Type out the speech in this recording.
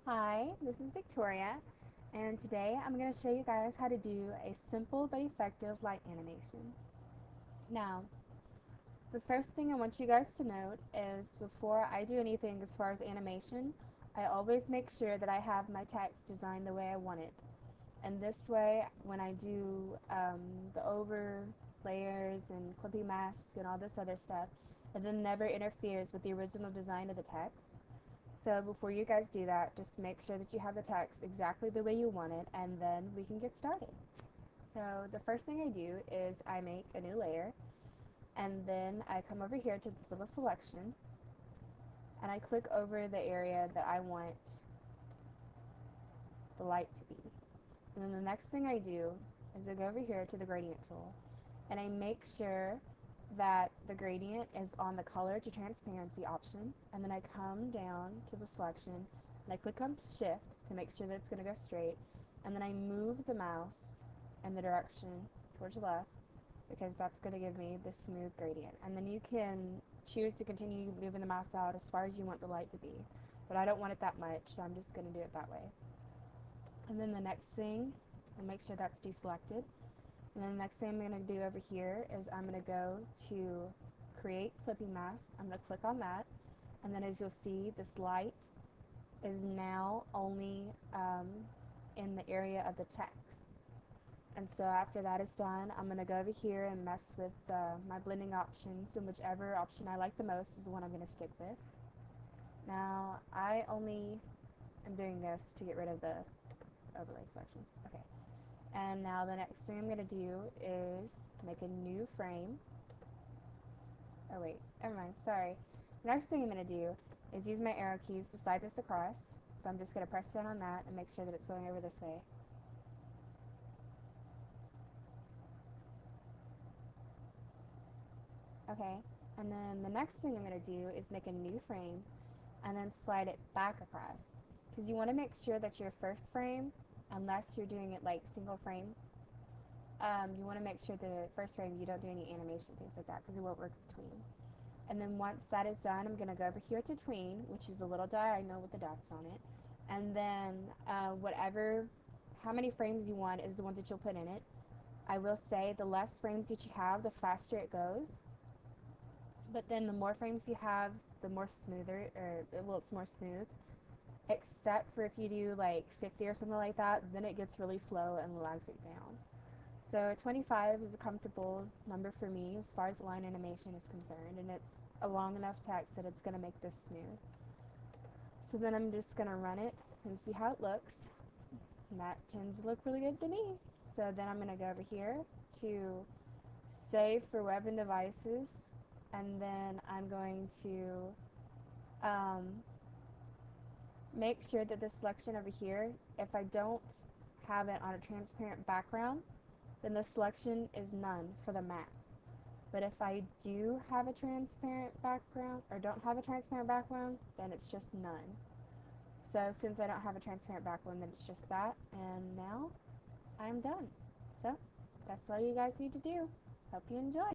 Hi, this is Victoria, and today I'm going to show you guys how to do a simple but effective light animation. Now, the first thing I want you guys to note is before I do anything as far as animation, I always make sure that I have my text designed the way I want it. And this way, when I do the over layers and clippy masks and all this other stuff, it then never interferes with the original design of the text. So before you guys do that, just make sure that you have the text exactly the way you want it, and then we can get started. So the first thing I do is I make a new layer, and then I come over here to the little selection, and I click over the area that I want the light to be. And then the next thing I do is I go over here to the gradient tool, and I make sure that the gradient is on the color to transparency option, and then I come down to the selection and I click on shift to make sure that it's going to go straight, and then I move the mouse in the direction towards the left because that's going to give me the smooth gradient. And then you can choose to continue moving the mouse out as far as you want the light to be, but I don't want it that much, so I'm just going to do it that way. And then the next thing, I'll make sure that's deselected. And then the next thing I'm going to do over here is I'm going to go to create clipping mask. I'm going to click on that, and then as you'll see, this light is now only in the area of the text. And so after that is done, I'm going to go over here and mess with my blending options, and whichever option I like the most is the one I'm going to stick with. Now I only am doing this to get rid of the overlay selection. Okay. And now the next thing I'm going to do is make a new frame. Oh wait, never mind, sorry. The next thing I'm going to do is use my arrow keys to slide this across. So I'm just going to press down on that and make sure that it's going over this way. Okay, and then the next thing I'm going to do is make a new frame and then slide it back across. Because you want to make sure that your first frame, unless you're doing it like single frame, you want to make sure the first frame you don't do any animation, things like that, because it won't work with tween. And then once that is done, I'm going to go over here to tween, which is a little diagonal with the dots on it. And then how many frames you want is the one that you'll put in it. I will say the less frames that you have, the faster it goes. But then the more frames you have, the more smoother, well, it's more smooth. Except for if you do like 50 or something like that, then it gets really slow and lags it down. So 25 is a comfortable number for me as far as line animation is concerned, and it's a long enough text that it's going to make this smooth. So then I'm just going to run it and see how it looks, and that tends to look really good to me. So then I'm going to go over here to save for web and devices, and then I'm going to make sure that this selection over here, if I don't have it on a transparent background, then the selection is none for the map. But if I do have a transparent background, or don't have a transparent background, then it's just none. So since I don't have a transparent background, then it's just that, and now I'm done. So that's all you guys need to do. Hope you enjoy.